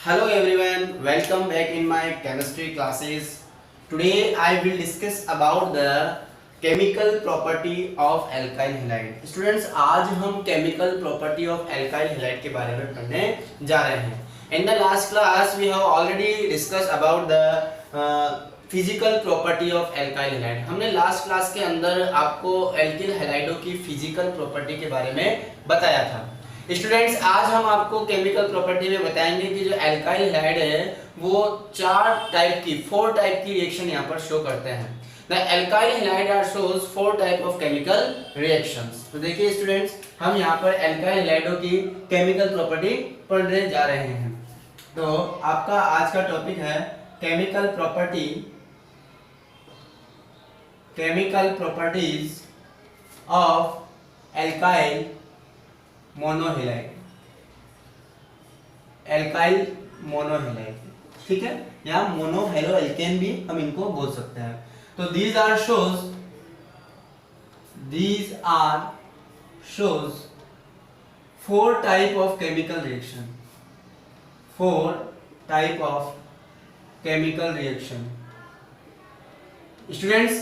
Hello everyone, welcome back in my chemistry classes. Today I will discuss about the chemical property of alkyl halide. Students, आज हम chemical property of alkyl halide के बारे में पढ़ने जा रहे हैं. In the last class we have already discussed about the physical property of alkyl halide. हमने लास्ट क्लास के अंदर आपको एल्किल हैलाइडों की फिजिकल प्रॉपर्टी के बारे में बताया था. स्टूडेंट्स, आज हम आपको केमिकल प्रॉपर्टी में बताएंगे कि जो एल्काइल हैलाइड है वो फोर टाइप की रिएक्शन यहाँ पर शो करते हैं. The alkyl halide are shows 4 type of chemical reactions. तो देखिए स्टूडेंट्स, हम यहाँ पर एल्काइल हैलाइडों की केमिकल प्रॉपर्टी पढ़ने जा रहे हैं. तो आपका आज का टॉपिक है chemical properties of alkyl monohalide. Alkyl monohalide, ठीक है, या मोनोहैलो एल्केन भी हम इनको बोल सकते हैं. तो these are shows 4 type of chemical reaction. 4 type of chemical reaction. Students,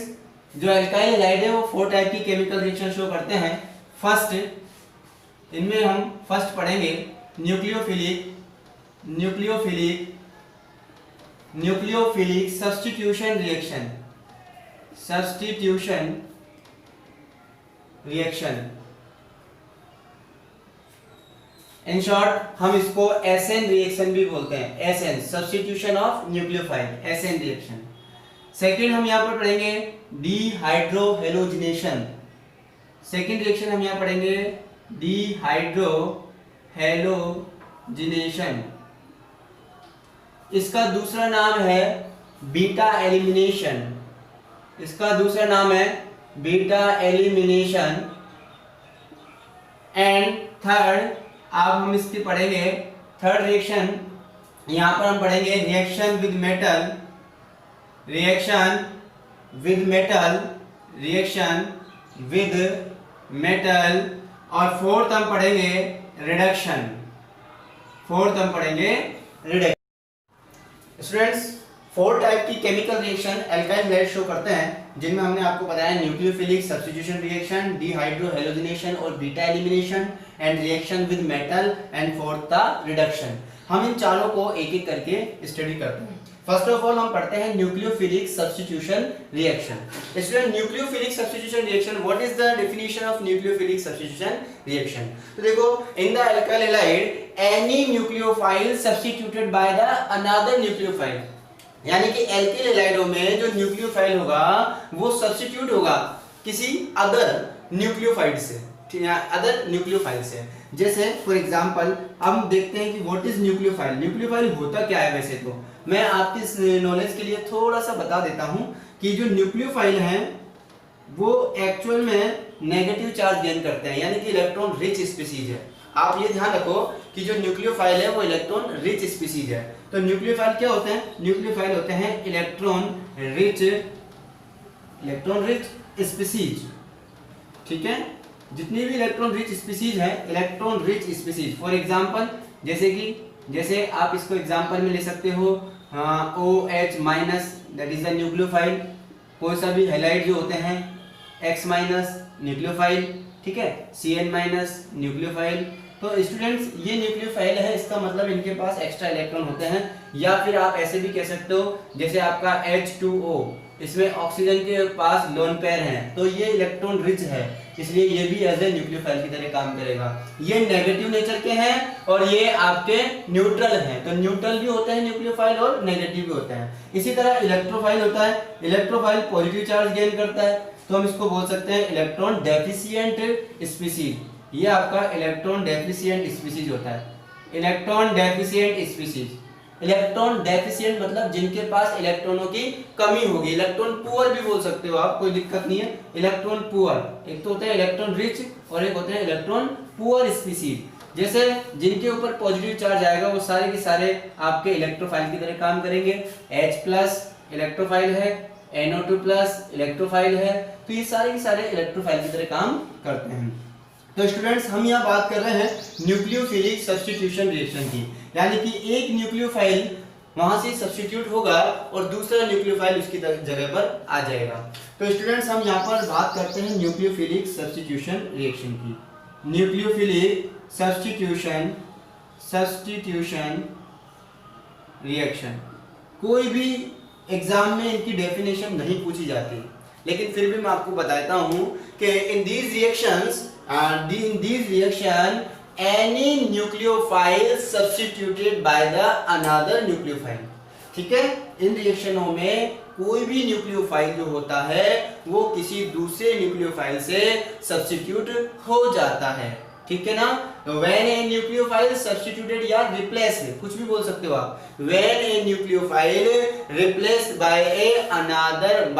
जो एल्काइल हैलाइड है वो 4 टाइप की केमिकल रिएक्शन शो करते हैं. फर्स्ट, इनमें हम फर्स्ट पढ़ेंगे nucleophilic substitution reaction. In short हम इसको एसएन रिएक्शन भी बोलते हैं. SN, substitution of nucleophile, SN reaction. Second हम यहाँ पर पढ़ेंगे डिहाइड्रोहेलोजिनेशन. सेकेंड रिएक्शन हम यहाँ पढ़ेंगे डिहाइड्रोहेलोजिनेशन. इसका दूसरा नाम है बीटा एलिमिनेशन. एंड थर्ड, अब हम इसकी पढ़ेंगे थर्ड रिएक्शन. यहाँ पर हम पढ़ेंगे रिएक्शन विद मेटल. और फोर्थ हम पढ़ेंगे रिडक्शन. स्टूडेंट्स, 4 टाइप की chemical reaction alkyl halide show करते हैं, जिनमें हमने आपको बताया न्यूक्लियोफिलिक सब्स्टिट्यूशन रिएक्शन, डिहाइड्रोहेलोजिनेशन और beta elimination, and reaction with metal, and fourth था रिडक्शन. हम इन चारों को एक एक करके स्टडी करते हैं. फर्स्ट ऑफ ऑल हम पढ़ते हैं nucleophilic substitution reaction. Student, nucleophilic substitution reaction, what is the definition of nucleophilic substitution reaction? तो देखो, in the alkyl halide any nucleophile substituted by the another nucleophile. यानी कि एल्किल हैलाइडों में जो न्यूक्लियोफाइल होगा वो सब्स्टिट्यूट होगा किसी अदर न्यूक्लियोफाइल से. जैसे फॉर एग्जांपल हम देखते हैं कि व्हाट इज न्यूक्लियोफाइल. न्यूक्लियोफाइल होता क्या है? वैसे तो मैं आपकी नॉलेज के लिए थोड़ा सा बता देता हूं कि जो न्यूक्लियोफाइल हैं वो एक्चुअल में नेगेटिव चार्ज गेन करते हैं, यानी कि इलेक्ट्रॉन रिच स्पीसीज है. आप ये ध्यान रखो कि जो न्यूक्लियोफाइल है वो इलेक्ट्रॉन रिच स्पीसीज है. तो न्यूक्लियोफाइल क्या होते हैं? न्यूक्लियोफाइल होते हैं इलेक्ट्रॉन रिच स्पीसीज. ठीक है, जितनी भी इलेक्ट्रॉन रिच स्पीसीज है, electron rich species. For example, जैसे आप इसको एग्जांपल में ले सकते हो OH minus, that is the nucleophile. कोई सा भी हैलाइड जो होते हैं X माइनस न्यूक्लियोफाइल, ठीक है, Cn माइनस न्यूक्लियोफाइल. तो स्टूडेंट्स, ये न्यूक्लियोफाइल है, इसका मतलब इनके पास एक्स्ट्रा इलेक्ट्रॉन होते हैं. या फिर आप ऐसे भी कह सकते हो, जैसे आपका H2O, इसमें ऑक्सीजन के पास लोन पेयर हैं, तो ये इलेक्ट्रॉन रिच है, इसलिए ये भी एज ए न्यूक्लियोफाइल की तरह काम करेगा. ये नेगेटिव नेचर के हैं और ये आपके न्यूट्रल हैं. तो न्यूट्रल भी होते हैं न्यूक्लियोफाइल और नेगेटिव भी होते हैं. इसी तरह इलेक्ट्रोफाइल होता है. इलेक्ट्रोफाइल पॉजिटिव चार्ज गेन करता है, तो हम इसको बोल सकते हैं इलेक्ट्रॉन डेफिशिएंट स्पीसीज. ये आपका इलेक्ट्रॉन डेफिशिएंट स्पीसीज होता है. इलेक्ट्रॉन डेफिशिएंट मतलब जिनके पास इलेक्ट्रॉनों की कमी होगी. इलेक्ट्रॉन पुअर भी बोल सकते हो आप, कोई दिक्कत नहीं है. इलेक्ट्रॉन पुअर, एक तो होता है इलेक्ट्रॉन रिच और एक होते हैं इलेक्ट्रॉन पुअर स्पीसीज. जैसे जिनके ऊपर पॉजिटिव चार्ज आएगा वो सारे के सारे आपके इलेक्ट्रोफाइल की तरह काम करेंगे. H+ इलेक्ट्रोफाइल है, NO2+ इलेक्ट्रोफाइल है. तो ये सारे के सारे इलेक्ट्रोफाइल की तरह काम करते हैं. तो स्टूडेंट्स, हम यहाँ बात कर रहे हैं न्यूक्लियोफिलिक सब्स्टिट्यूशन रिएक्शन की. यानी कि एक न्यूक्लियोफाइल वहां से सब्स्टिट्यूट होगा और दूसरा न्यूक्लियोफाइल उसकी जगह पर आ जाएगा। तो स्टूडेंट्स हम यहाँ पर बात करते हैं न्यूक्लियोफिलिक सब्स्टिट्यूशन रिएक्शन की। न्यूक्लियोफिलिक सब्स्टिट्यूशन रिएक्शन, कोई भी एग्जाम में इनकी डेफिनेशन नहीं पूछी जाती, लेकिन फिर भी मैं आपको बताता हूं कि in these reaction any nucleophile substituted by the another nucleophile. ठीक है, इन रिएक्शनों में कोई भी न्यूक्लियोफाइल जो होता है वो किसी दूसरे न्यूक्लियोफाइल से सब्स्टिट्यूट हो जाता है। ठीक है ना, तो व्हेन ए न्यूक्लियोफाइल सब्स्टिट्यूटेड या रिप्लेस्ड, कुछ भी बोल सकते हो आप, when a nucleophile replaced by an another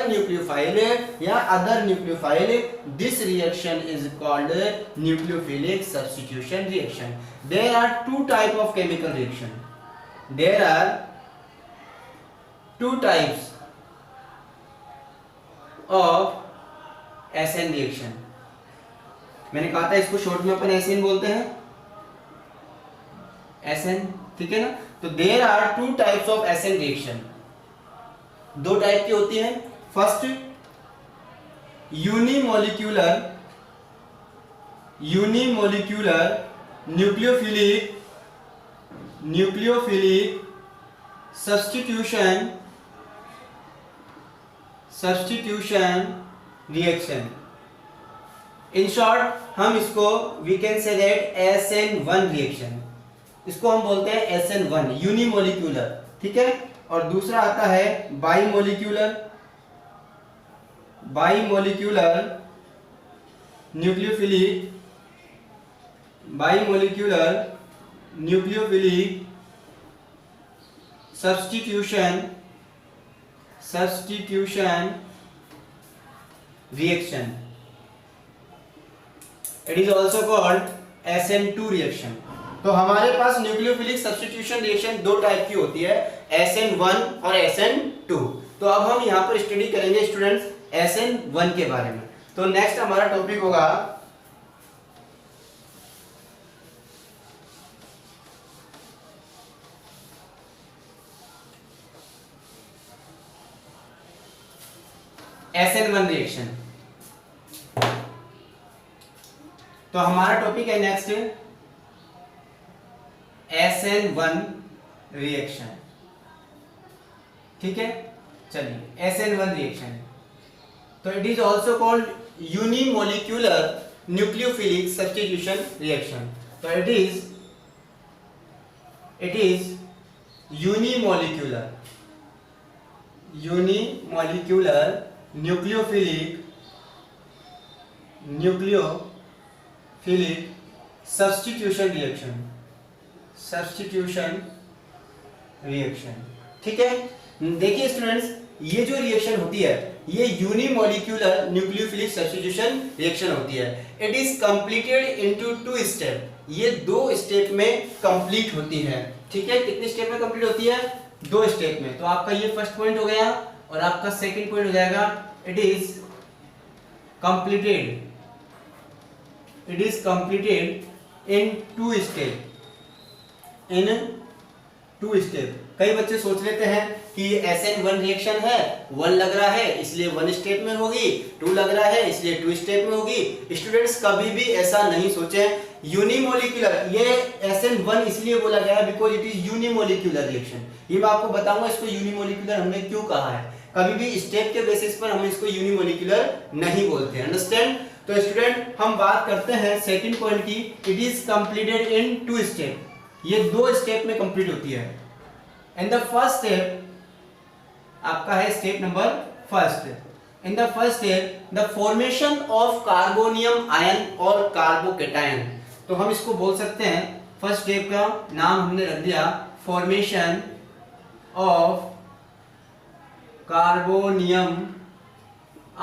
nucleophile या other nucleophile, this reaction is called nucleophilic substitution reaction. There are two type of chemical reaction, there are two types of SN reaction. मैंने कहा था इसको short में अपन SN बोलते हैं, SN. ठीक है ना, तो there are two types of SN reaction, दो टाइप की होती है। First unimolecular nucleophilic substitution reaction. In short हम इसको we can say that SN1 reaction, इसको हम बोलते हैं SN1 यूनिमोलिक्यूलर। ठीक है, और दूसरा आता है bimolecular nucleophilic substitution reaction. It is also called SN2 reaction. तो हमारे पास न्यूक्लियोफिलिक सब्स्टिट्यूशन रिएक्शन दो टाइप की होती है, SN1 और SN2। तो अब हम यहाँ पर स्टडी करेंगे स्टूडेंट्स SN1 के बारे में। तो नेक्स्ट हमारा टॉपिक होगा SN1 रिएक्शन। तो हमारा टॉपिक है नेक्स्ट SN1 रिएक्शन। ठीक है, चलिए SN1 रिएक्शन। तो it is also called unimolecular nucleophilic substitution reaction. तो it is unimolecular nucleophilic substitution reaction. ठीक है, देखिए स्टूडेंट्स, ये जो रिएक्शन होती है ये यूनिमोलिक्यूलर न्यूक्लियोफिलिक सब्स्टिट्यूशन रिएक्शन होती है। It is completed into two step, ये दो स्टेप में कंप्लीट होती है। ठीक है, कितने स्टेप में कंप्लीट होती है? दो स्टेप में। तो आपका ये फर्स्ट पॉइंट हो गया और आपका सेकंड पॉइंट हो जाएगा it is completed in two step. कई बच्चे सोच लेते हैं कि SN1 रिएक्शन है, 1 लग रहा है इसलिए 1 स्टेप में होगी, 2 लग रहा है इसलिए 2 स्टेप में होगी। स्टूडेंट्स कभी भी ऐसा नहीं सोचें। यूनिमोलिक्यूलर, ये SN1 इसलिए बोला गया है because it is unimolecular reaction. ये मैं आपको बताऊंगा इसको यूनिमोलिक्यूलर हमने क्यों कहा है। कभी भी स्टेप के बेसिस पर हम इसको यूनिमोलिक्यूलर नहीं बोलते, अंडरस्टैंड। तो स्टूडेंट हम बात करते हैं सेकंड पॉइंट की, it is completed in 2 step, ये 2 स्टेप में कंप्लीट होती है। एंड द फर्स्ट स्टेप आपका है step number first. In the first step the formation of carbonium ion और कार्बोकेटायन। तो हम इसको बोल सकते हैं, फर्स्ट स्टेप का नाम हमने रख दिया फॉर्मेशन ऑफ कार्बोनियम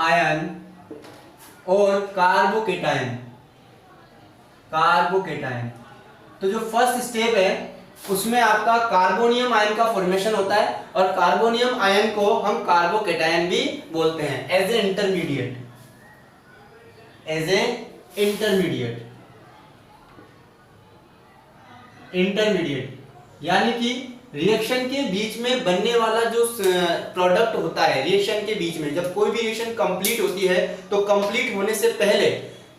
आयन और कार्बोकेटायन। तो जो फर्स्ट स्टेप है उसमें आपका कार्बोनियम आयन का फॉर्मेशन होता है और कार्बोनियम आयन को हम कार्बोकेटायन भी बोलते हैं एज ए इंटरमीडिएट। इंटरमीडिएट, यानी कि रिएक्शन के बीच में बनने वाला जो प्रोडक्ट होता है, रिएक्शन के बीच में जब कोई भी रिएक्शन कंप्लीट होती है तो कंप्लीट होने से पहले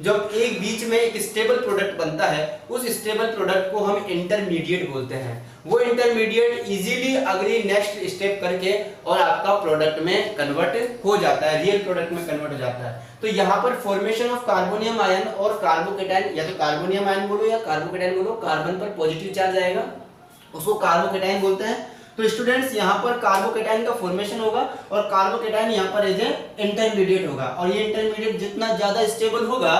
जब एक बीच में एक स्टेबल प्रोडक्ट बनता है, उस स्टेबल प्रोडक्ट को हम इंटरमीडिएट बोलते हैं। वो इंटरमीडिएट इजीली अगली नेक्स्ट स्टेप करके और आपका प्रोडक्ट में कन्वर्ट हो जाता है, रियल प्रोडक्ट में कन्वर्ट हो जाता है। तो यहाँ पर फॉर्मेशन ऑफ कार्बोनियम आयन और कार्बोकेटायन, या तो कार्बोनियम आयन बोलो या कार्बोकेटायन बोलो, कार्बन पर पॉजिटिव चार्ज आएगा, उसको कार्बोकेटायन बोलते हैं। तो स्टूडेंट्स यहाँ पर कार्बोकेटायन का फॉर्मेशन होगा और कार्बोकेटायन यहाँ पर एज ए इंटरमीडिएट होगा, और ये इंटरमीडिएट जितना ज्यादा स्टेबल होगा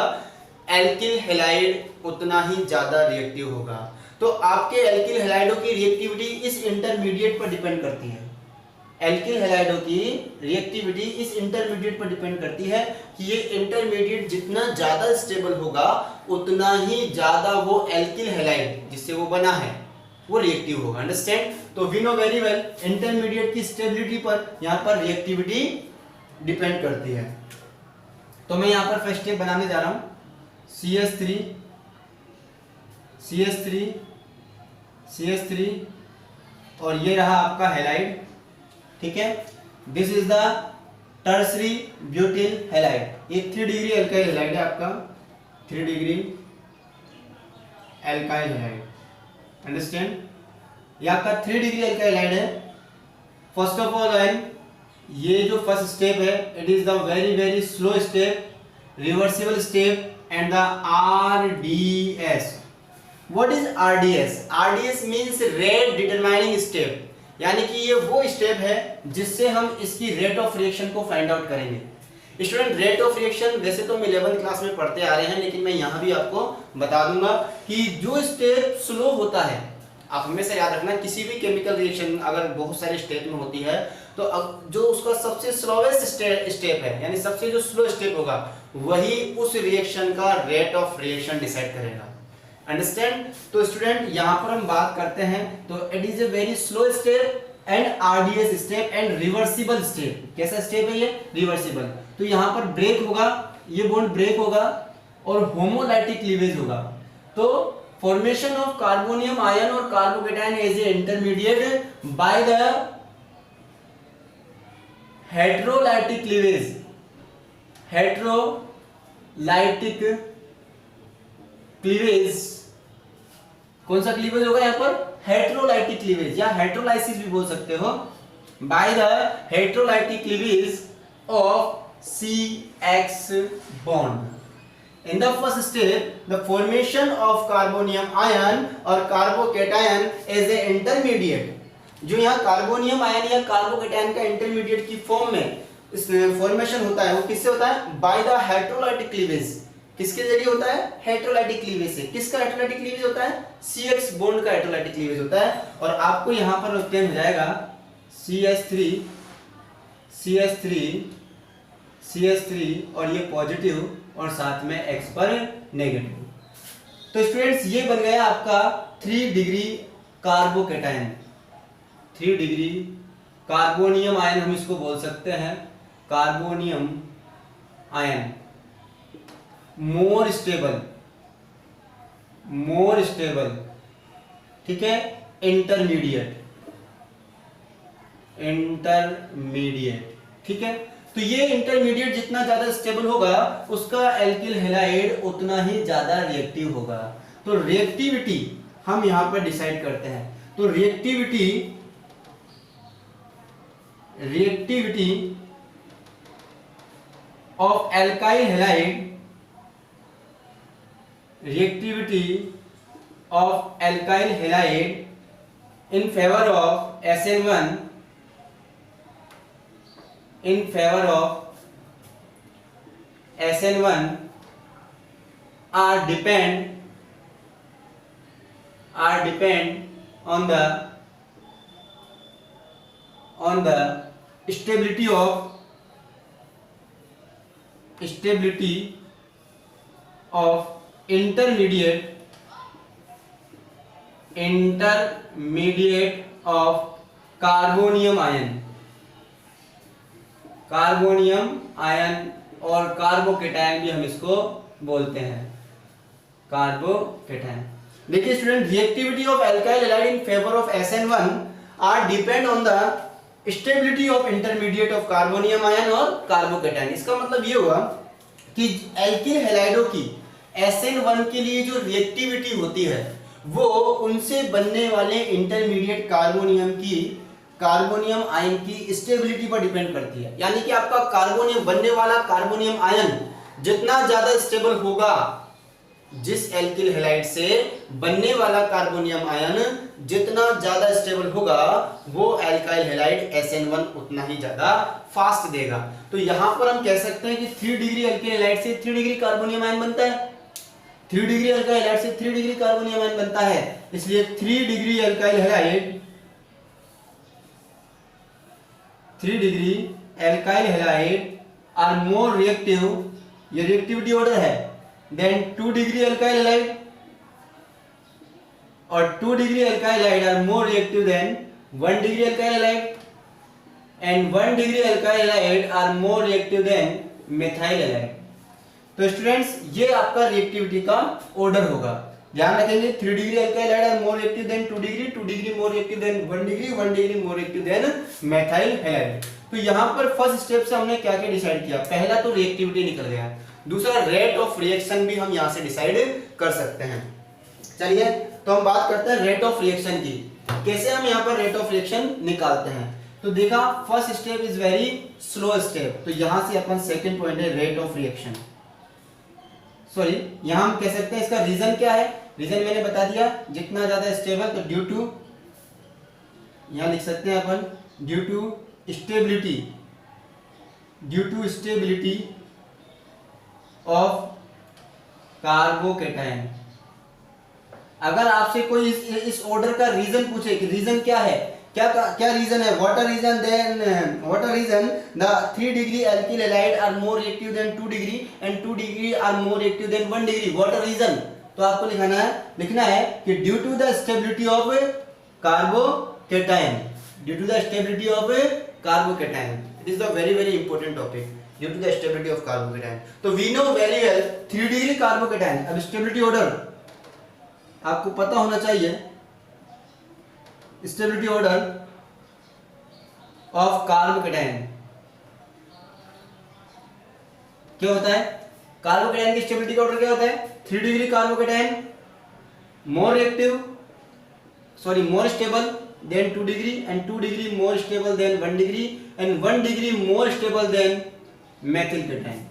एल्किल हैलाइड उतना ही ज्यादा रिएक्टिव होगा। तो आपके एल्किल हैलाइडों की रिएक्टिविटी इस इंटरमीडिएट पर डिपेंड करती है। एल्किल हैलाइडों की रिएक्टिविटी इस इंटरमीडिएट पर डिपेंड करती है कि ये इंटरमीडिएट जितना ज्यादा स्टेबल होगा उतना ही ज्यादा वो एल्किल हैलाइड जिससे वो बना है वो रिएक्टिव होगा। अंडरस्टैंड? तो we know very well intermediate की स्टेबिलिटी पर यहाँ पर रिएक्टिविटी डिपेंड करती है। तो मैं यहाँ पर फर्स्ट स्टेप बनाने जा रहा हूँ, CH3 CH3 CH3 और ये रहा आपका हैलाइड, ठीक है। This is the tertiary butyl halide. ये 3 डिग्री एल्काइल हैलाइड है आपका, 3 डिग्री एल्काइल हैलाइड। अंडरस्टैंड? ये आपका 3 डिग्री एल्काइल हैलाइड है। फर्स्ट ऑफ ऑल एंड ये जो फर्स्ट स्टेप है it is the very very slow step, reversible step and the RDS। What is RDS? RDS means rate determining step, यानी कि ये वो स्टेप है जिससे हम इसकी रेट ऑफ रिएक्शन को फाइंड आउट करेंगे। स्टूडेंट, रेट ऑफ रिएक्शन वैसे तो हम 11th क्लास में पढ़ते आ रहे हैं, लेकिन मैं यहाँ भी आपको बता दूंगा कि जो स्टेप स्लो होता है, आप हमेशा याद रखना किसी भी केमिकल रिएक्शन अगर बहुत सारे स्टेप में होती है तो अब जो उसका सबसे स्लोवेस्ट स्टेप है, यानी सबसे जो स्लो स्टेप होगा वही उस रिएक्शन का रेट ऑफ रिएक्शन डिसाइड करेगा। अंडरस्टैंड? तो स्टूडेंट यहाँ पर हम बात करते हैं तो it is a very slow step and RDS step and reversible step. कैसा स्टेप है ये? रिवर्सिबल। तो यहाँ पर ब्रेक होगा, ये बॉन्ड ब्रेक होगा और होमोलाइटिक क्लीवेज होगा। तो फॉर्मेशन ऑफ कार्बोनियम आयन और carbocation as a intermediate by the heterolytic cleavage. Heterolytic cleavage, कौन सा क्लीवेज होगा यहाँ पर? हेटेरोलाइटिक क्लीवेज या हेटेरोलाइसिस भी बोल सकते हो। By the heterolytic cleavage of CX bond. In the first step, the formation of carbonium ion और कार्बोकेटायन as a intermediate, जो यहाँ कार्बोनियम आयन या कार्बोकेटायन का इंटरमीडिएट की फॉर्म में फॉर्मेशन होता है, वो किससे होता है? By the heterolytic cleavage. किसके जरिए होता है? हेटेरोलाइटिक क्लीवेज से। किसका हेटेरोलाइटिक क्लीवेज होता है? CX बॉन्ड का हेटेरोलाइटिक क्लीवेज होता है। और आपको यहाँ पर ऑब्टेन हो जाएगा CH3 CH3 CH3 और ये पॉजिटिव और साथ में X पर नेगेटिव। तो स्टूडेंट्स ये बन गया आपका 3 degree carbocation, 3 degree carbonium ion हम इसको बोल सकते हैं। कार्बोनियम आयन मोर स्टेबल, ठीक है, इंटरमीडिएट, ठीक है। तो ये इंटरमीडिएट जितना ज्यादा स्टेबल होगा उसका एल्किल हैलाइड उतना ही ज्यादा रिएक्टिव होगा। तो रिएक्टिविटी हम यहां पर डिसाइड करते हैं। तो reactivity of alkyl halide, in favor of SN1 are depend on the stability of intermediate of carbonium ion और कार्बोकेटायन भी हम इसको बोलते हैं, कार्बोकेटायन। देखिए student, reactivity of alkyl halide in favour of SN1 are depend on the stability of intermediate of carbonium ion और carbocation. इसका मतलब ये हुआ कि एल्किल हैलाइडों की SN1 के लिए जो रिएक्टिविटी होती है वो उनसे बनने वाले इंटरमीडिएट कार्बोनियम आयन की स्टेबिलिटी पर डिपेंड करती है। यानी कि आपका कार्बोनियम बनने वाला कार्बोनियम आयन जितना ज्यादा स्टेबल होगा, जिस एल्किल हैलाइड से बनने वाला कार्बोनियम आयन जितना ज्यादा स्टेबल होगा, वो एल्काइल हैलाइड SN1 उतना ही ज्यादा फास्ट देगा। तो यहां पर हम कह सकते हैं कि 3 डिग्री एल्किल हैलाइड से 3 डिग्री कार्बोनियम आयन बनता है, 3 डिग्री एल्काइल हैलाइड से 3 डिग्री कार्बोनियम आयन बनता है। इसलिए 3 degree alkyl halide are more reactive, ये रिएक्टिविटी ऑर्डर है, देन 2 डिग्री एल्काइल हैलाइड, और 2 degree alkyl halide are more reactive than 1 degree alkyl halide, and 1 degree alkyl halide are more reactive than methyl halide. तो students, ये आपका reactivity का order होगा, ध्यान रखेंगे। 3 degree alkyl halide are more reactive than 2 degree more reactive than 1 degree more reactive than methyl halide. तो यहां पर फर्स्ट स्टेप से हमने क्या क्या डिसाइड किया? पहला तो रिएक्टिविटी निकल गया, दूसरा रेट ऑफ रिएक्शन भी हम यहां से डिसाइड कर सकते हैं। चलिए तो हम बात करते हैं रेट ऑफ रिएक्शन की, कैसे हम यहां पर रेट ऑफ रिएक्शन निकालते हैं। तो देखा, first step is very slow step, तो यहां से अपन सेकंड पॉइंट है रेट ऑफ रिएक्शन। सॉरी, यहां हम कह सकते हैं इसका रीजन क्या है, रीजन मैंने बता दिया, जितना ज्यादा स्टेबल, तो ड्यू टू, यहां लिख सकते हैं अपन due to stability of carbocation. अगर आपसे कोई इस ऑर्डर का रीजन पूछे कि रीजन क्या है, क्या रीजन है, what are reason the 3 degree alkyl halide are more reactive than 2 degree and 2 degree are more reactive than 1 degree, what are reason? तो आपको लिखना है कि due to the stability of carbocation, it is the very important topic, due to the stability of carbocation. तो we know very well 3 degree carbocation. अब stability order आपको पता होना चाहिए, स्टेबिलिटी ऑर्डर ऑफ कार्बोकेटायन क्या होता है? कार्बोकेटायन की स्टेबिलिटी का ऑर्डर क्या होता है? 3 degree carbocation more stable then 2 degree and 2 degree more stable then 1 degree and 1 degree more stable then methyl cation.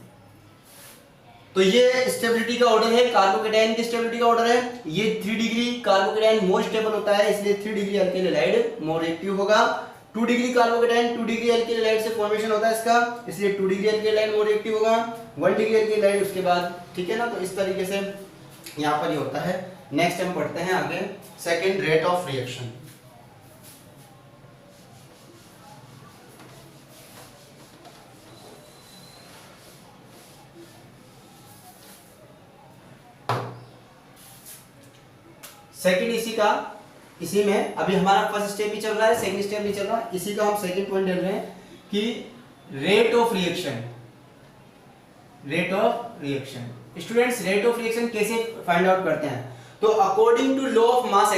तो ये स्टेबिलिटी का ऑर्डर है, कार्बोकेटायन की स्टेबिलिटी का ऑर्डर है। ये 3 डिग्री कार्बोकेटायन मोर स्टेबल होता है, इसलिए 3 degree alkyl halide more reactive होगा। 2 degree carbocation 2 degree alkyl halide से फॉर्मेशन होता है इसका, इसलिए 2 degree alkyl halide more reactive होगा। 1 डिग्री एल्किल हैलाइड उसके बाद, ठीक है ना। तो इस तरीके से यहाँ पर ये होता है। नेक्स्ट हम पढ़ते हैं आगे second, rate of reaction. Second इसी में अभी हमारा फर्स्ट स्टेप भी चल रहा है, सेकंड स्टेप भी चल रहा है, इसी का हम सेकंड पॉइंट ले रहे हैं कि rate of reaction. Students, rate of reaction कैसे फाइंड आउट करते हैं? तो according to law of mass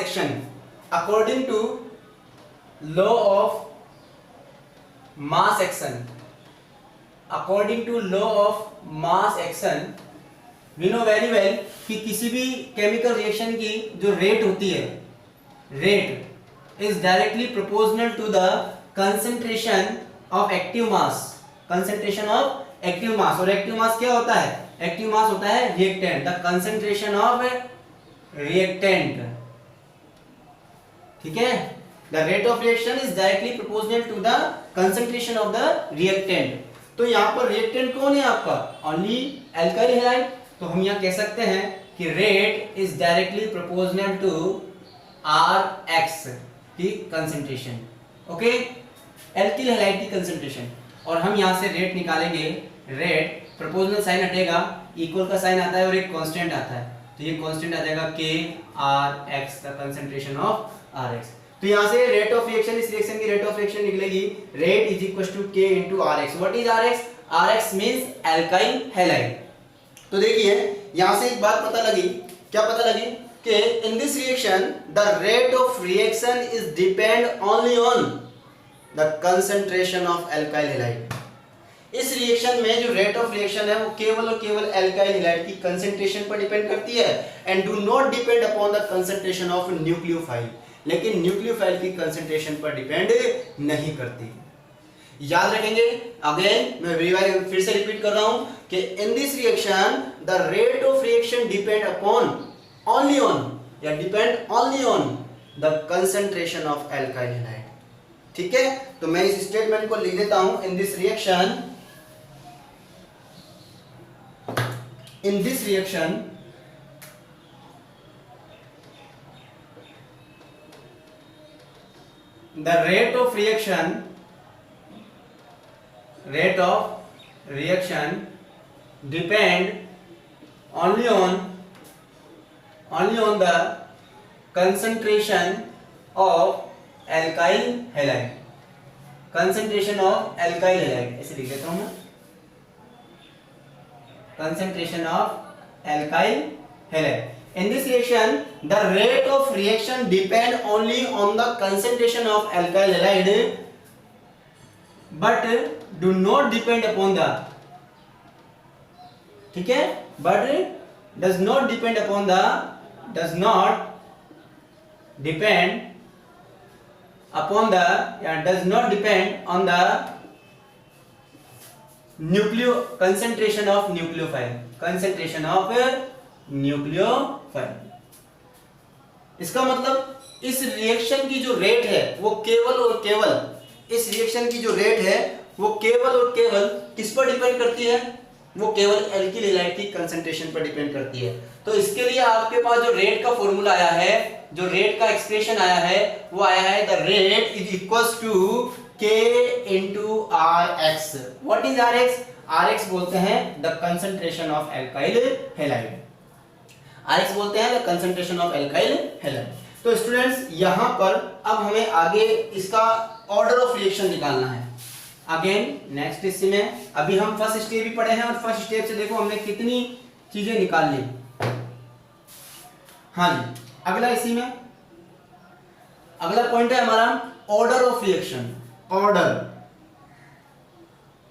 action, we know very well कि किसी भी केमिकल रिएक्शन की जो रेट होती है, rate is directly proportional to the concentration of active mass. और एक्टिव मास क्या होता है? एक्टिव मास होता है reactant, the concentration of reactant, ठीक है। The rate of reaction is directly proportional to the concentration of the reactant. तो यहाँ पर रिएक्टेंट कौन है आपका? Only alkyl halide. तो हम यहाँ कह सकते हैं कि rate is directly proportional to Rx की कंसंट्रेशन, ओके, एल्किल हैलाइड की कंसंट्रेशन। और हम यहाँ से रेट निकालेंगे, रेट प्रोपोर्शनल साइन हटेगा, इक्वल का साइन आता है और एक कांस्टेंट आता है, तो ये कांस्टेंट आ जाएगा Krx, the concentration of Rx। तो यहाँ से रेट ऑफ रिएक्शन, इस रिएक्शन की रेट ऑफ रिएक्शन निकलेगी, rate is equal to K into Rx। What is Rx? Rx means alkyl halide. तो देखिए यहां से एक बात पता लगी, क्या पता लगी कि in this reaction the rate of reaction is depend only on the concentration of alkyl halide. इस रिएक्शन में जो रेट ऑफ रिएक्शन है वो केवल और केवल एल्काइल हैलाइड की कंसंट्रेशन पर डिपेंड करती है and do not depend upon the concentration of nucleophile, लेकिन न्यूक्लियोफाइल की कंसंट्रेशन पर डिपेंड नहीं करती। याद रखेंगे, अगेन मैं फिर से रिपीट कर रहा हूं कि in this reaction the rate of reaction depend upon only on या depend only on the concentration of alkyl halide. ठीक है, तो मैं इस स्टेटमेंट को लिख देता हूं, इन this reaction the rate of reaction depend only on the concentration of alkyl halide, concentration of alkyl halide ऐसे लिख देता हूं मैं, concentration of alkyl halide. In this reaction, the rate of reaction depend only on the concentration of alkyl halide, but do not depend upon the, ठीक है, but does not depend upon the, does not depend upon the, या does not depend on the concentration of nucleophile, concentration of nucleophile. इसका मतलब इस reaction की जो rate है वो केवल और केवल, इस रिएक्शन की जो रेट है वो केवल और केवल किस पर डिपेंड करती है, वो केवल एल्किल हैलाइड की कंसंट्रेशन पर डिपेंड करती है। तो इसके लिए आपके पास जो रेट का फॉर्मूला आया है, जो रेट का एक्सप्रेशन आया है वो आया है the rate is equals to K into Rx। What is Rx? Rx बोलते हैं the concentration of alkyl halide, Rx बोलते हैं the concentration of alkyl halide. तो स्टूडेंट्स यहां पर अब हमें आगे इसका ऑर्डर ऑफ रिएक्शन निकालना है। अगेन नेक्स्ट इसी में अभी हम फर्स्ट स्टेप भी पढ़े हैं और फर्स्ट स्टेप से देखो हमने कितनी चीजें निकाल ली। हाँ जी, अगला इसी में अगला पॉइंट है हमारा order of reaction, order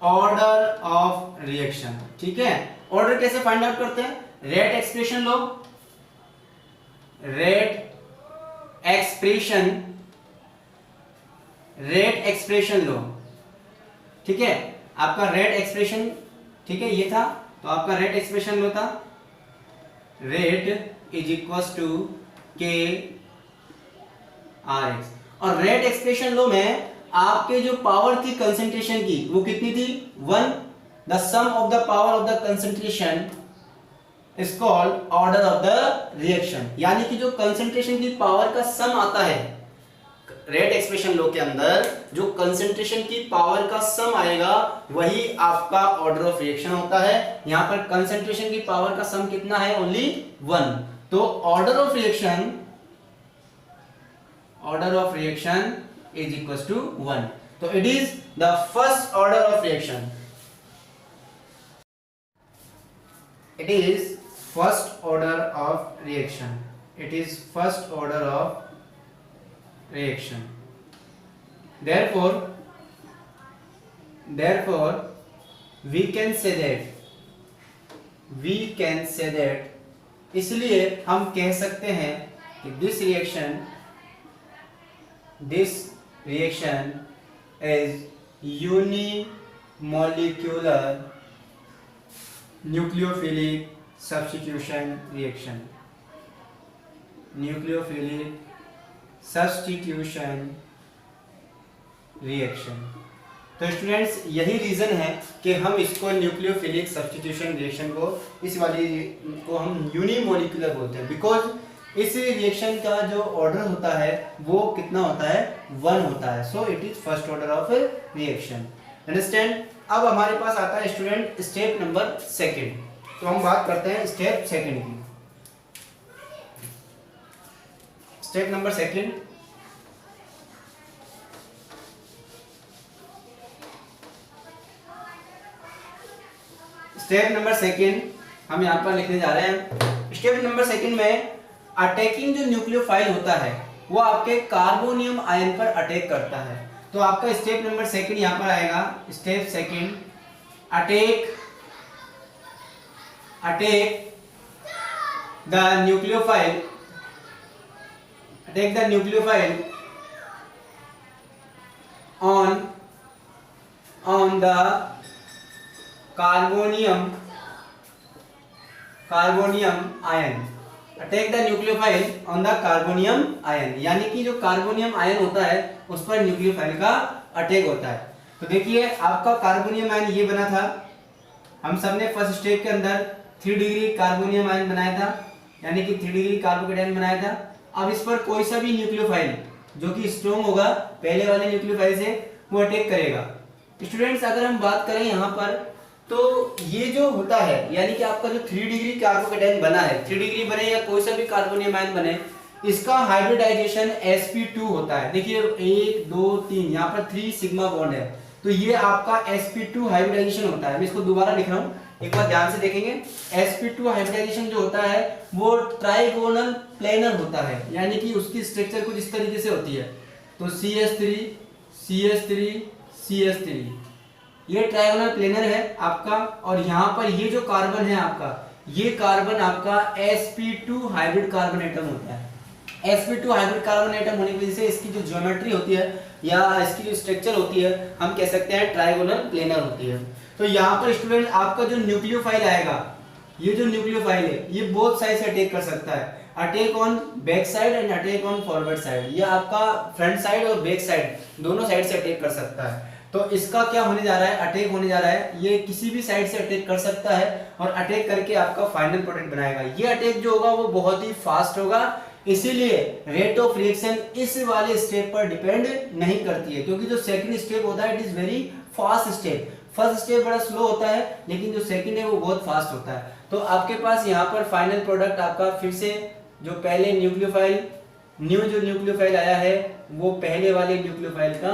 of reaction. ठीक है, ऑर्डर कैसे फाइंड आउट करते हैं? रेट एक्सप्रेशन लो, रेट एक्सप्रेशन लो। ठीक है, आपका रेट एक्सप्रेशन, ठीक है ये था, तो आपका रेट एक्सप्रेशन लो था रेट इज इक्वल्स टू के आर एक्स, और रेट एक्सप्रेशन लो में आपके जो पावर थी कंसंट्रेशन की वो कितनी थी? 1। The sum of the power of the concentration is called order of the reaction, यानी कि जो कंसंट्रेशन की पावर का सम आता है रेट एक्सप्रेशन लो के अंदर, जो कंसंट्रेशन की पावर का सम आएगा वही आपका ऑर्डर ऑफ रिएक्शन होता है। यहां पर कंसंट्रेशन की पावर का सम कितना है? ओनली 1। तो order of reaction is equals to 1। तो it is the first order of reaction, it is first order of reaction, it is first order of reaction। therefore we can say that इसलिए हम कह सकते हैं कि this reaction is unimolecular nucleophilic substitution reaction, तो students यही reason है कि हम इसको न्यूक्लियोफिलिक सब्स्टिट्यूशन रिएक्शन को, इस वाली को हम यूनिमोलिकुलर बोलते हैं, बिकॉज इस रिएक्शन का जो ऑर्डर होता है वो कितना होता है? 1 होता है। So it is first order of reaction. Understand? अब हमारे पास आता है स्टूडेंट स्टेप नंबर 2। तो हम बात करते हैं स्टेप 2 की। स्टेप नंबर 2, स्टेप नंबर 2 हम यहां पर लिखने जा रहे हैं। स्टेप नंबर 2 में अटैकिंग जो न्यूक्लियोफाइल होता है वो आपके कार्बोनियम आयन पर अटैक करता है। तो आपका स्टेप नंबर सेकंड यहां पर आएगा, step second, attack the nucleophile on the carbonium ion, attack the nucleophile on the carbonium ion, यानी कि जो कार्बोनियम आयन होता है उस पर न्यूक्लियोफाइल का अटैक होता है। तो देखिए आपका कार्बोनियम आयन ये बना था, हम सबने फर्स्ट स्टेप के अंदर 3 डिग्री कार्बोनियम आयन बनाया था, यानी कि 3 डिग्री कार्बोकेटायन बनाया था। अब इस पर कोई सा भी न्यूक्लियोफाइल जो कि स्ट्रॉन्ग होगा पहले वाले न्यूक्लियोफाइल से, वो अटैक करेगा। स्टूडेंट्स अगर हम बात करें यहाँ पर, तो ये जो होता है यानी कि आपका जो 3 डिग्री कार्बोकेटायन बना है, 3 डिग्री बने या कोई सा भी कार्बोनियम आयन बने, इसका हाइब्रिडाइजेशन sp2 होता है। देखिए 1 2 3 यहाँ पर 3 सिग्मा बॉन्ड है, तो ये आपका sp2 हाइब्रिडाइजेशन होता है। मैं इसको दोबारा लिख रहा हूँ, एक बार ध्यान से देखेंगे। sp2 हाइब्रिडाइजेशन जो होता है वो ट्राइगोनल प्लेनर होता है, यानी कि उसकी स्ट्रक्चर कुछ इस तरीके से होती है। तो CH3 CH3 CH3 ये ट्राइगोनल प्लेनर है आपका, और यहाँ पर ये जो कार्बन है आपका, ये कार्बन आपका sp2 हाइब्रिड कार्बन एटम होता है। sp2 हाइब्रिड कार्बन एटम होने की वजह से इसकी जो ज्योमेट्री होती है या इसकी जो स्ट्रक्चर होती है हम कह सकते हैं ट्राइगोनल प्लेनर होती है। तो यहाँ पर स्टूडेंट आपका जो न्यूक्लियोफाइल आएगा, ये जो न्यूक्लियोफाइल है ये बोथ साइड से अटैक कर सकता है, attack on back side and attack on forward side. ये आपका फ्रंट साइड और बैक साइड दोनों साइड से अटैक कर सकता है। तो इसका क्या होने जा रहा है, अटैक होने जा रहा है, ये किसी भी साइड से अटैक कर सकता है और अटैक करके आपका फाइनल प्रोडक्ट बनाएगा। ये अटैक जो होगा वो बहुत ही फास्ट होगा, इसीलिए रेट ऑफ रिएक्शन इस वाले स्टेप पर डिपेंड नहीं करती है, क्योंकि जो सेकंड स्टेप होता है it is very fast step. First step बड़ा स्लो होता है, लेकिन जो सेकंड है वो बहुत फास्ट होता है। तो आपके पास यहाँ पर फाइनल प्रोडक्ट आपका फिर से जो पहले न्यूक्लियोफाइल, न्यू जो न्यूक्लियोफाइल आया है वो पहले वाले न्यूक्लियोफाइल का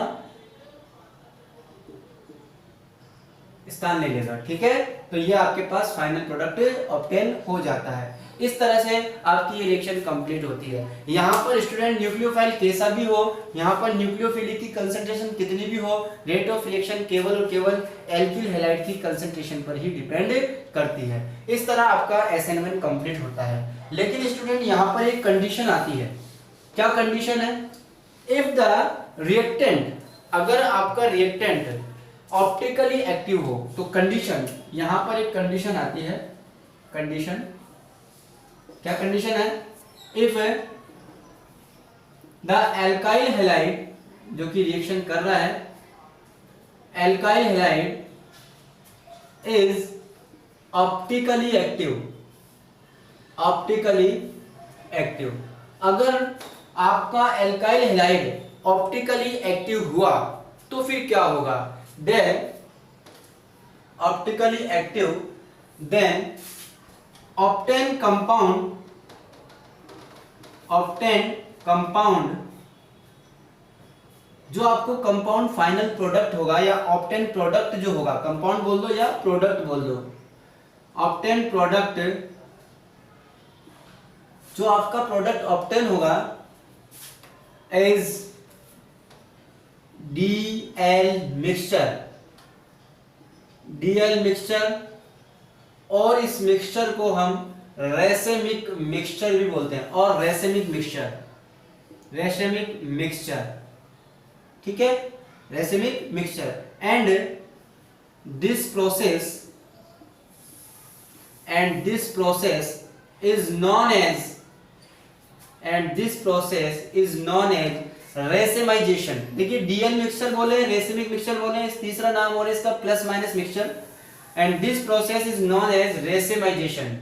स्थान ले लेगा, ठीक है। तो ये आपके पास फाइनल प्रोडक्ट ऑब्टेन हो जाता है। इस तरह से आपकी ये रिएक्शन कंप्लीट होती है। यहाँ पर स्टूडेंट न्यूक्लियोफाइल कैसा भी हो, यहाँ पर न्यूक्लियोफिलिक की कंसंट्रेशन कितनी भी हो, रेट ऑफ रिएक्शन केवल और केवल एल्किल हैलाइड की कंसंट्रेशन पर ही डिपेंड करती है। इस तरह आपका SN1 कंप्लीट होता है। लेकिन स्टूडेंट यहाँ पर एक कंडीशन आती है, क्या कंडीशन है, इफ द रिएक्टेंट, अगर आपका रिएक्टेंट ऑप्टिकली एक्टिव हो, तो कंडीशन, यहां पर एक कंडीशन आती है, कंडीशन, क्या कंडीशन है, इफ द एल्काइल हैलाइड जो कि रिएक्शन कर रहा है, alkyl halide is optically active, optically active, अगर आपका एल्काइल हैलाइड ऑप्टिकली एक्टिव हुआ तो फिर क्या होगा, then optically active, then obtain compound जो आपको कंपाउंड फाइनल प्रोडक्ट होगा या ऑब्टेन प्रोडक्ट जो होगा, कंपाउंड बोल दो या प्रोडक्ट बोल दो, ऑब्टेन प्रोडक्ट, जो आपका प्रोडक्ट ऑब्टेन होगा as DL mixture, DL mixture, और इस मिक्सचर को हम रेसेमिक मिक्सचर भी बोलते हैं, और रेसेमिक मिक्सचर, रेसेमिक मिक्सचर, ठीक है, racemic mixture, and this process is known as racemization. देखिए डीएल मिक्सचर बोले, रेसेमिक मिक्सचर बोले, तीसरा नाम हो रहा है इसका plus minus mixture, and this process is known as racemization,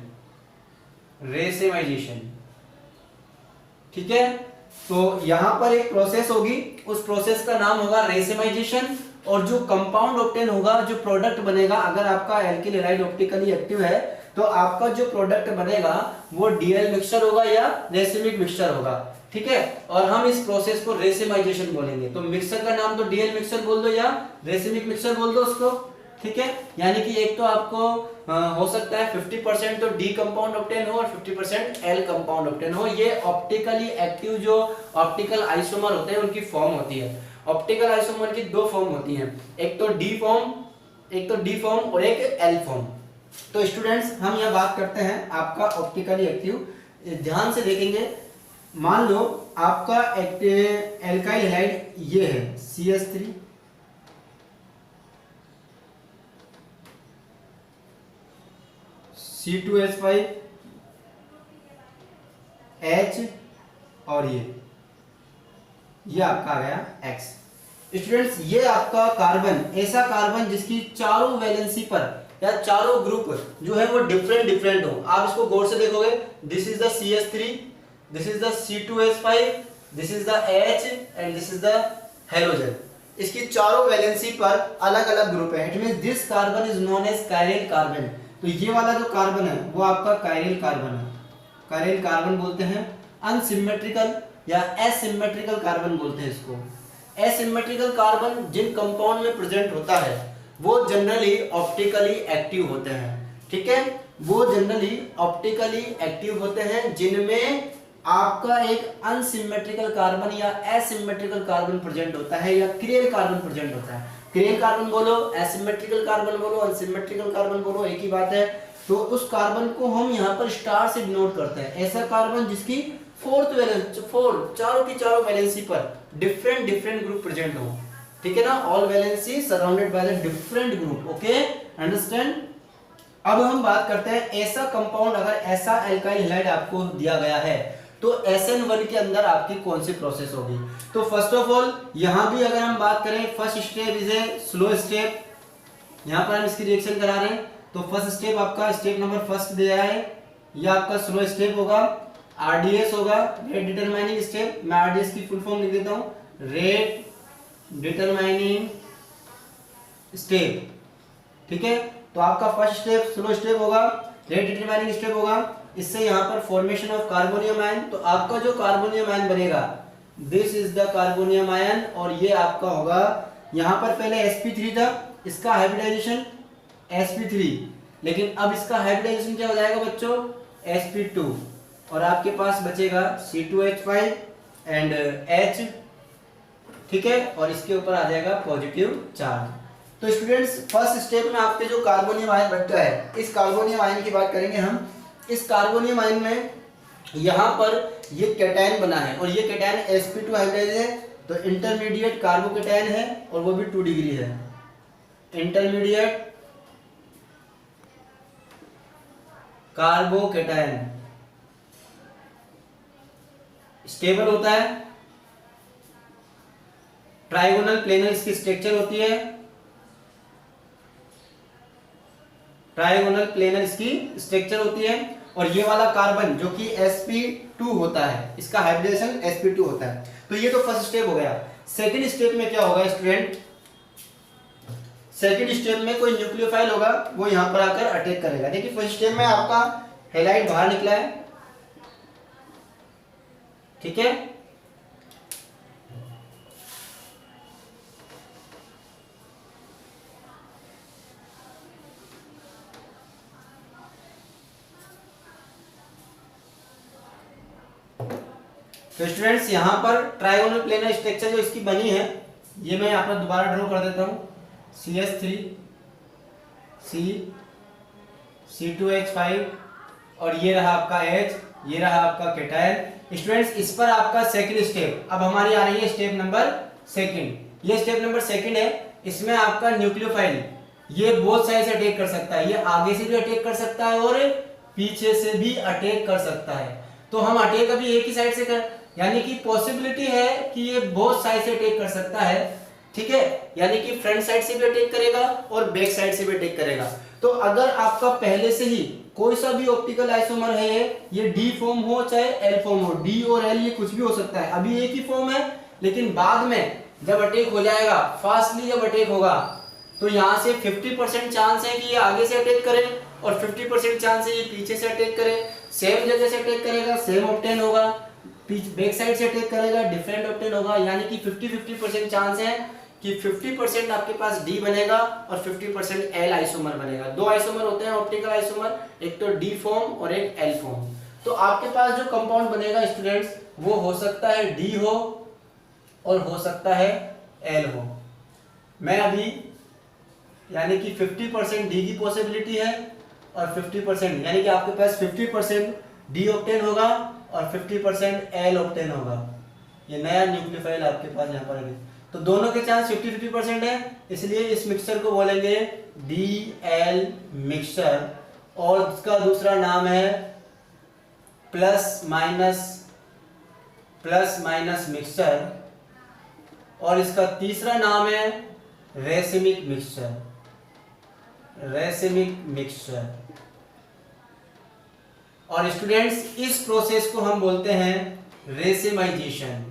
racemization, ठीक है। तो यहां पर एक प्रोसेस होगी, उस प्रोसेस का नाम होगा रेसेमाइजेशन, और जो कंपाउंड ऑब्टेन होगा, जो प्रोडक्ट बनेगा, अगर आपका एल्किल हैलाइड ऑप्टिकली एक्टिव है तो आपका जो प्रोडक्ट बनेगा वो डीएल मिक्सचर होगा या रेसेमिक मिक्सचर होगा, ठीक है। और हम इस प्रोसेस को रेसेमाइजेशन बोलेंगे। तो मिक्सचर का नाम तो डीएल मिक्सचर बोल दो या रेसेमिक मिक्सचर बोल दो उसको, ठीक है, यानी कि एक तो आपको हो सकता है 50% तो डी कंपाउंड ऑब्टेन हो और 50% एल कंपाउंड ऑब्टेन हो। ये ऑप्टिकली एक्टिव जो ऑप्टिकल आइसोमर होते हैं उनकी फॉर्म होती है। ऑप्टिकल आइसोमर की दो फॉर्म होती हैं, एक तो डी फॉर्म और एक एल फॉर्म। तो स्टूडेंट्स हम यह बात करते हैं आपका ऑप्टिकली एक्टिव, ध्यान से देखेंगे। मान लो आपका एल्काइल हैलाइड ये है CH3, C2H5, H और ये आपका आ गया X। स्टूडेंट्स ये आपका कार्बन, ऐसा कार्बन जिसकी चारों वैलेंसी पर या चारों ग्रुप जो है वो डिफरेंट हो। आप इसको गौर से देखोगे, this is the CH3, this is the C2H5, this is the H and this is the halogen. इसकी चारों वैलेंसी पर अलग अलग ग्रुप है। It means this carbon is known as chiral carbon. तो ये वाला जो कार्बन है वो आपका कायरल कार्बन है, कायरल कार्बन बोलते हैं। अनसिमेट्रिकल या एसिमेट्रिकल कार्बन बोलते हैं इसको। एसिमेट्रिकल कार्बन जिन कंपाउंड में प्रेजेंट होता है वो जनरली ऑप्टिकली एक्टिव होते हैं, ठीक है, वो जनरली ऑप्टिकली एक्टिव होते हैं जिनमें आपका एक अनसिमेट्रिकल कार्बन या एसिमेट्रिकल कार्बन प्रेजेंट होता है या क्रियल कार्बन प्रेजेंट होता है। क्रियल कार्बन बोलो, एसिमेट्रिकल कार्बन बोलो, अनसिमेट्रिकल कार्बन बोलो, एक ही बात है। तो उस कार्बन को हम यहाँ पर स्टार से डिनोट करते हैं। ऐसा कार्बन जिसकी चारों की चारों वैलेंसी पर डिफरेंट ग्रुप प्रेजेंट हो, ठीक है ना, all valency surrounded by the different group. Okay, understand. अब हम बात करते हैं ऐसा कंपाउंड, अगर ऐसा एल्काइल हैलाइड आपको दिया गया है तो SN1 के अंदर आपकी कौन सी प्रोसेस होगी। तो फर्स्ट ऑफ ऑल यहां भी अगर हम बात करें, first step is a slow step. यहां पर हम इसकी रिएक्शन करा रहे हैं तो फर्स्ट स्टेप आपका स्टेप नंबर फर्स्ट दिया है, यह आपका स्लो स्टेप होगा, RDS होगा, रेट डिटरमाइनिंग स्टेप। मैं RDS की फुल फॉर्म लिख देता हूं, रेट डिटरमाइनिंग स्टेप, ठीक है। तो आपका फर्स्ट स्टेप स्लो स्टेप होगा, रेट डिटरमाइनिंग स्टेप होगा। इससे यहाँ पर फॉर्मेशन ऑफ कार्बोनियम आयन, तो आपका जो कार्बोनियम आयन बनेगा this is the carbonium ion, और ये आपका होगा, यहाँ पर पहले sp3 था, इसका हाइब्रिडाइजेशन sp3, लेकिन अब इसका हाइब्रिडाइजेशन क्या हो जाएगा बच्चों, sp2, और आपके पास बचेगा C2H5 एंड H, ठीक है, और इसके ऊपर आ जाएगा पॉजिटिव चार्ज। तो स्टूडेंट्स फर्स्ट स्टेप में आपके जो कार्बोनियम आयन बनता है, इस कार्बोनियम आयन की बात करेंगे हम। इस कार्बोनियम आयन में यहाँ पर ये कैटायन बना है और ये कैटायन sp2 हाइब्रिडाइज है, तो इंटरमीडिएट कार्बोकैटायन है और वो भी 2 डिग्री है। इंटरमीडिएट कार्बोकैटायन स्टेबल होता है, ट्राइगोनल प्लेनर इसकी स्ट्रक्चर होती है, ट्राइगोनल प्लेनर इसकी स्ट्रक्चर होती है। और ये वाला कार्बन जो कि sp2 होता है, इसका हाइब्रिडेशन sp2 होता है। तो ये तो फर्स्ट स्टेप हो गया। सेकंड स्टेप में क्या होगा स्टूडेंट, सेकंड स्टेप में कोई न्यूक्लियोफाइल होगा, वो यहां पर आकर अटैक करेगा। देखिए फर्स्ट स्टेप में आपका हैलाइड बाहर निकला है, ठीक है, तो स्टूडेंट्स यहाँ पर ट्राइगोनल प्लेनर स्ट्रक्चर जो इसकी बनी है, ये मैं यहाँ पर दोबारा ड्रॉ कर देता हूँ, CH3 C C2H5 और ये रहा आपका H, ये रहा आपका कैटायन। स्टूडेंट्स इस पर आपका सेकंड स्टेप, अब हमारी आ रही है स्टेप नंबर सेकंड। ये स्टेप नंबर सेकंड है, इसमें आपका न्यूक्लियोफाइल ये बोथ साइड से अटैक कर सकता है, ये आगे से भी अटैक कर सकता है और पीछे से भी अटैक कर सकता है। तो हम अटैक अभी एक ही साइड से कर, यानी कि पॉसिबिलिटी है कि ये बोथ साइड से अटैक कर सकता है, ठीक है, यानी कि फ्रंट साइड से भी अटैक करेगा और बैक साइड से भी अटैक करेगा। तो अगर आपका पहले से ही कोई सा भी ऑप्टिकल आइसोमर है, ये डी फॉर्म हो चाहे एल फॉर्म हो, डी और एल ये कुछ भी हो सकता है, अभी एक ही फॉर्म है, लेकिन बाद में जब अटैक हो जाएगा, फास्टली जब अटैक होगा, तो यहाँ से 50% चांस है कि ये आगे से अटैक करे और 50% चांस है ये पीछे से अटैक करे। सेम जगह से अटैक करेगा, सेम ऑब्टेन होगा, बैक साइड से अटैक करेगा, डिफरेंट ऑब्टेन होगा, यानी कि 50-50% चांस है कि 50% आपके पास डी बनेगा और 50% एल आइसोमर बनेगा। दो आइसोमर होते हैं ऑप्टिकल आइसोमर, एक तो डी फॉर्म और एक एल फॉर्म। तो आपके पास जो कंपाउंड बनेगा स्टूडेंट्स वो हो सकता है डी हो और हो सकता है एल हो। मैं अभी यानी कि 50% डी की पॉसिबिलिटी है और 50% यानी कि आपके पास 50% डी ऑब्टेन होगा और 50% एल ऑब्टेन होगा। ये नया न्यूक्लियोफाइल आपके पास यहाँ पर है, तो दोनों के चांस 50-50% है, इसलिए इस मिक्सचर को बोलेंगे डी एल मिक्सचर। और इसका दूसरा नाम है प्लस माइनस मिक्सचर, और इसका तीसरा नाम है रेसिमिक मिक्सचर। और स्टूडेंट्स इस प्रोसेस को हम बोलते हैं रेसिमाइजेशन।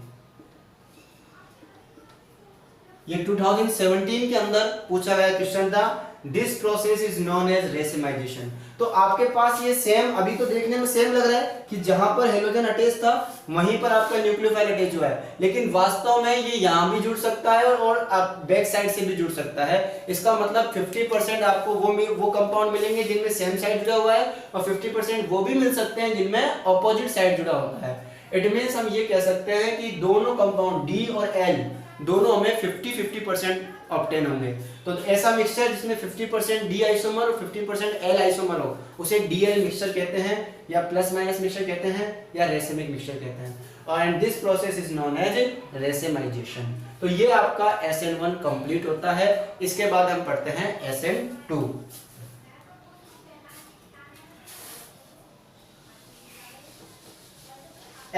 ये 2017 के अंदर पूछा गया क्वेश्चन था। This process is known as racemization. तो आपके पास ये सेम, अभी तो देखने में सेम लग रहा है कि जहां पर हेलोजन अटैच था वहीं पर आपका न्यूक्लियोफाइल अटैच हुआ है, लेकिन वास्तव में ये यहां भी जुड़ सकता है और आप बैक साइड से भी जुड़ सकता है। इसका मतलब 50% आपको वो कंपाउंड मिलेंगे जिनमें सेम साइड जुड़ा हुआ है और 50% वो भी मिल सकते हैं जिनमें ऑपोजिट साइड जुड़ा होता है। इट मीन्स हम ये कह सकते हैं कि दोनों कंपाउंड डी और एल दोनों में 50-50% ऑब्टेन होंगे। तो ऐसा मिक्सचर जिसमें 50% डी आइसोमर और 50% एल आइसोमर हो उसे डीएल मिक्सचर कहते हैं, या प्लस माइनस मिक्सचर कहते हैं, या रेसिमिक मिक्सचर कहते हैं। और this process is known as racemization. तो ये आपका SN1 कंप्लीट होता है। इसके बाद हम पढ़ते हैं SN2।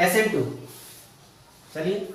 SN2 चलिए